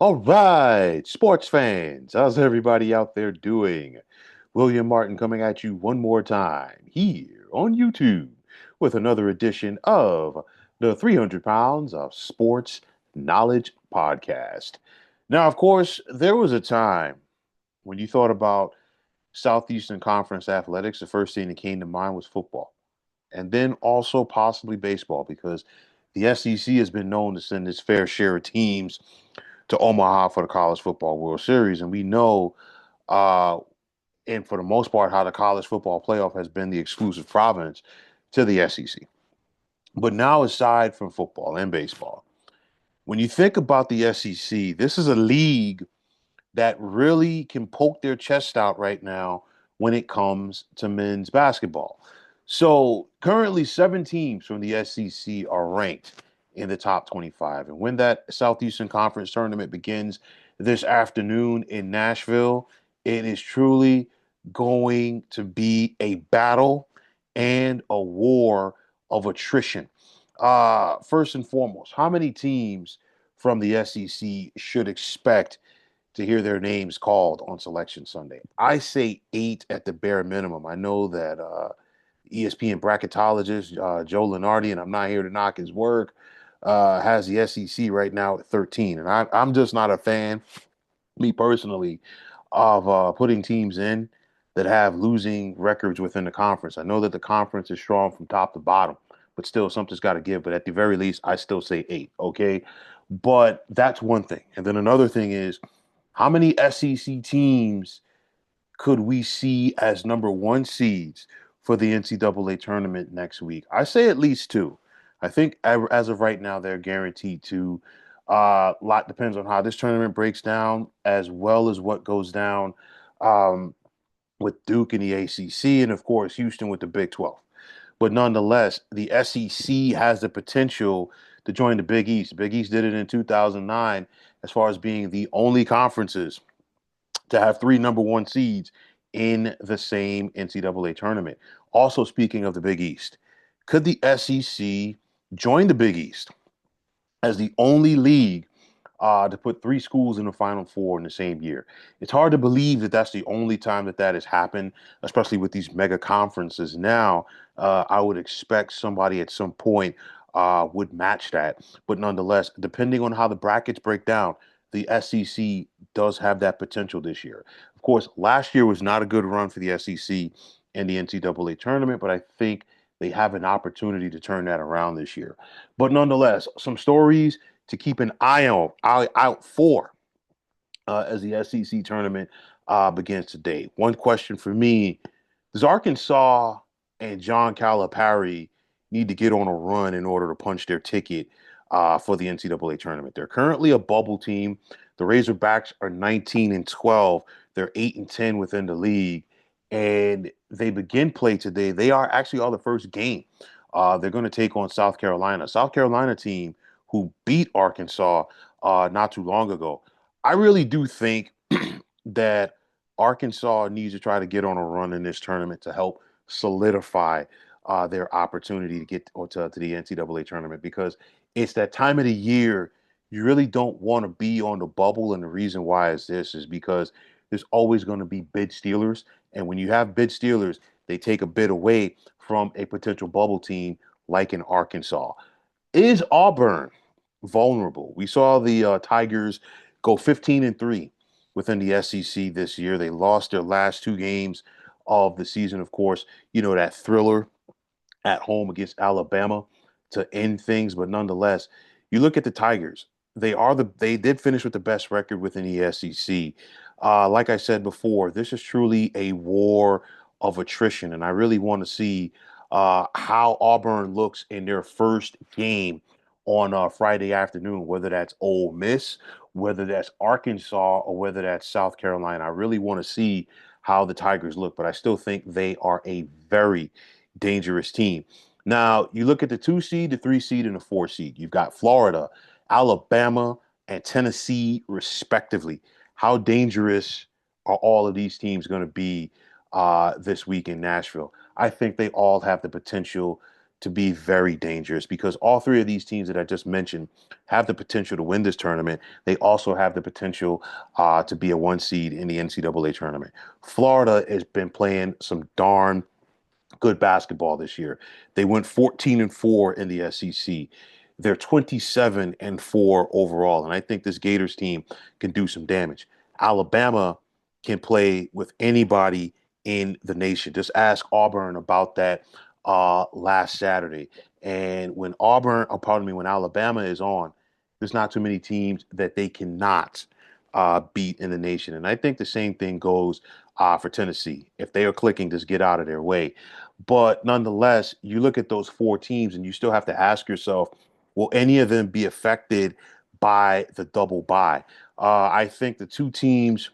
All right, sports fans, how's everybody out there doing? William Martin coming at you one more time here on YouTube with another edition of the 300 Pounds of Sports Knowledge Podcast. Now, of course, there was a time when you thought about Southeastern Conference athletics, the first thing that came to mind was football, and then also possibly baseball because the SEC has been known to send its fair share of teams to Omaha for the College Football World Series. And we know, uh, and for the most part, how the college football playoff has been the exclusive province to the SEC. But now, aside from football and baseball, when you think about the SEC, this is a league that really can poke their chest out right now when it comes to men's basketball. So currently, seven teams from the SEC are ranked in the top 25. And when that Southeastern Conference tournament begins this afternoon in Nashville, it is truly going to be a battle and a war of attrition. First and foremost, how many teams from the SEC should expect to hear their names called on Selection Sunday? I say eight at the bare minimum. I know that ESPN bracketologist Joe Lenardi, and I'm not here to knock his work, has the SEC right now at 13. And I'm just not a fan, me personally, of putting teams in that have losing records within the conference. I know that the conference is strong from top to bottom, but still something's got to give. But at the very least, I still say eight, okay? But that's one thing. And then another thing is, how many SEC teams could we see as number one seeds for the NCAA tournament next week? I say at least two. I think as of right now, they're guaranteed to. A lot depends on how this tournament breaks down, as well as what goes down um, with Duke in the ACC, and of course Houston with the Big 12. But nonetheless, the SEC has the potential to join the Big East. The Big East did it in 2009 as far as being the only conferences to have three number one seeds in the same NCAA tournament. Also, speaking of the Big East, could the SEC join the Big East as the only league to put three schools in the Final Four in the same year? It's hard to believe that that's the only time that that has happened, especially with these mega conferences. Now, I would expect somebody at some point would match that. But nonetheless, depending on how the brackets break down, the SEC does have that potential this year. Of course, last year was not a good run for the SEC in the NCAA tournament, but I think they have an opportunity to turn that around this year. But nonetheless, some stories to keep an eye out for as the SEC tournament begins today. One question for me: does Arkansas and John Calipari need to get on a run in order to punch their ticket for the NCAA tournament? They're currently a bubble team. The Razorbacks are 19 and 12. They're 8 and 10 within the league, and they begin play today. They are actually on the first game. They're going to take on South Carolina. South Carolina team who beat Arkansas not too long ago. I really do think that Arkansas needs to try to get on a run in this tournament to help solidify their opportunity to get to the NCAA tournament, because it's that time of the year you really don't want to be on the bubble. And the reason why is this is because there's always going to be bid stealers. And when you have bid stealers, they take a bid away from a potential bubble team like in Arkansas. Is Auburn vulnerable? We saw the Tigers go 15 and 3 within the SEC this year. They lost their last two games of the season. Of course, you know, that thriller at home against Alabama to end things, but nonetheless, you look at the Tigers. They did finish with the best record within the SEC. Like I said before, this is truly a war of attrition, and I really want to see how Auburn looks in their first game on Friday afternoon, whether that's Ole Miss, whether that's Arkansas, or whether that's South Carolina. I really want to see how the Tigers look, but I still think they are a very dangerous team. Now, you look at the two seed, the three seed, and the four seed. You've got Florida, Alabama, and Tennessee, respectively. How dangerous are all of these teams going to be this week in Nashville? I think they all have the potential to be very dangerous because all three of these teams that I just mentioned have the potential to win this tournament. They also have the potential to be a one seed in the NCAA tournament. Florida has been playing some darn good basketball this year. They went 14-4 in the SEC. They're 27-4 overall, and I think this Gators team can do some damage. Alabama can play with anybody in the nation. Just ask Auburn about that last Saturday. And when when Alabama is on, there's not too many teams that they cannot beat in the nation. And I think the same thing goes for Tennessee. If they are clicking, just get out of their way. But nonetheless, you look at those four teams and you still have to ask yourself, will any of them be affected by the double bye? I think the two teams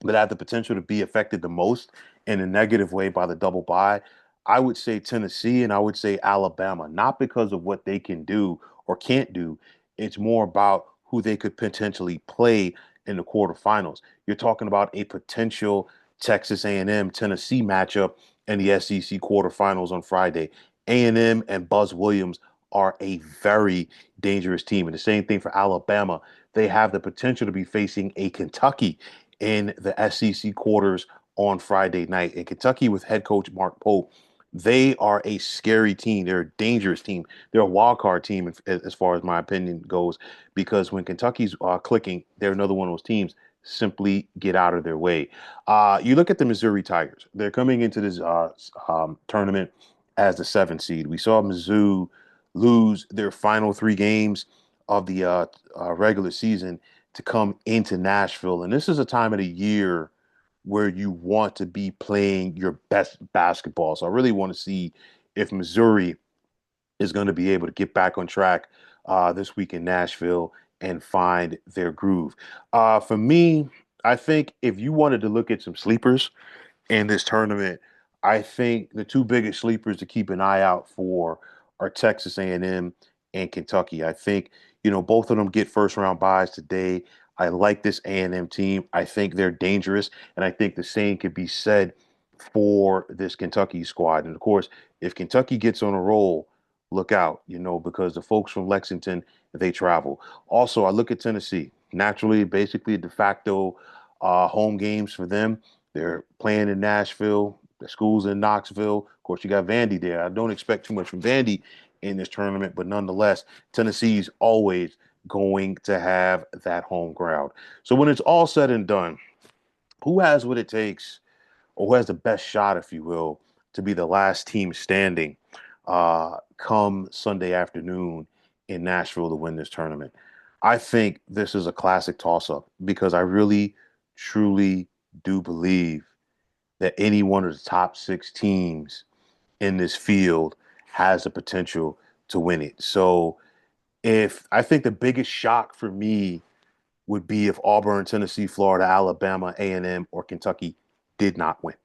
that have the potential to be affected the most in a negative way by the double bye, I would say Tennessee and I would say Alabama, not because of what they can do or can't do. It's more about who they could potentially play in the quarterfinals. You're talking about a potential Texas A&M Tennessee matchup in the SEC quarterfinals on Friday. A&M and Buzz Williams are a very dangerous team. And the same thing for Alabama. They have the potential to be facing a Kentucky in the SEC quarters on Friday night. In Kentucky with head coach Mark Pope, they are a scary team. They're a dangerous team. They're a wild card team as far as my opinion goes, because when Kentucky's clicking, they're another one of those teams. Simply get out of their way. You look at the Missouri Tigers. They're coming into this tournament as the seventh seed. We saw Mizzou lose their final three games of the regular season to come into Nashville. And this is a time of the year where you want to be playing your best basketball. So I really want to see if Missouri is going to be able to get back on track this week in Nashville and find their groove. For me, I think if you wanted to look at some sleepers in this tournament, I think the two biggest sleepers to keep an eye out for are Texas A&M and Kentucky. I think both of them get first round byes today. I like this A&M team. I think they're dangerous, and I think the same could be said for this Kentucky squad. And of course, if Kentucky gets on a roll, look out, because the folks from Lexington, they travel. Also, I look at Tennessee. Naturally, basically de facto home games for them. They're playing in Nashville. The school's in Knoxville. Of course, you got Vandy there. I don't expect too much from Vandy in this tournament, but nonetheless, Tennessee's always going to have that home crowd. So when it's all said and done, who has what it takes, or who has the best shot, if you will, to be the last team standing come Sunday afternoon in Nashville to win this tournament? I think this is a classic toss-up because I really, truly do believe that any one of the top six teams in this field has the potential to win it. So if I think the biggest shock for me would be if Auburn, Tennessee, Florida, Alabama, A&M, or Kentucky did not win.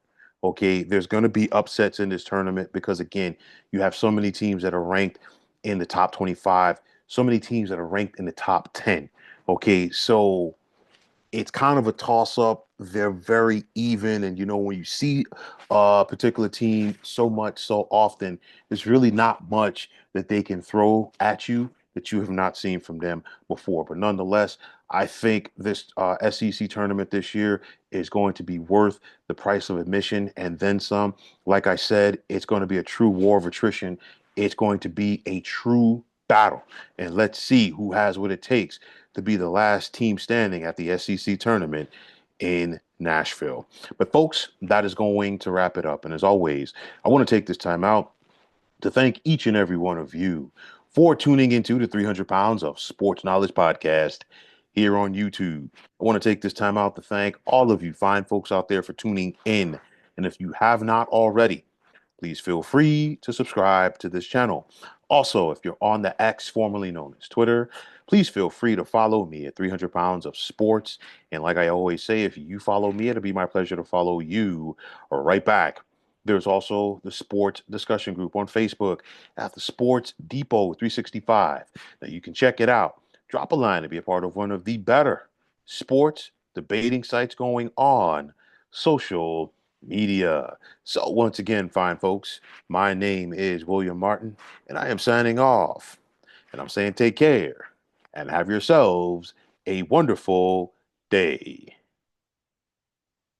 Okay, there's going to be upsets in this tournament because, again, you have so many teams that are ranked in the top 25, so many teams that are ranked in the top 10. Okay, so it's kind of a toss up. They're very even. And, when you see a particular team so much, so often, there's really not much that they can throw at you that you have not seen from them before. But nonetheless, I think this SEC tournament this year is going to be worth the price of admission and then some. Like I said, it's going to be a true war of attrition. It's going to be a true battle. And let's see who has what it takes to be the last team standing at the SEC tournament in Nashville. But folks, that is going to wrap it up. And as always, I want to take this time out to thank each and every one of you for tuning into the 300 Pounds of Sports Knowledge podcast here on YouTube. I want to take this time out to thank all of you fine folks out there for tuning in. And if you have not already, please feel free to subscribe to this channel. Also, if you're on the X, formerly known as Twitter, please feel free to follow me at 300 Pounds of Sports. And like I always say, if you follow me, it'll be my pleasure to follow you right back. There's also the sports discussion group on Facebook at the Sports Depot 365. Now you can check it out. Drop a line to be a part of one of the better sports debating sites going on social media. So, once again, fine folks, my name is William Martin, and I am signing off. And I'm saying take care and have yourselves a wonderful day.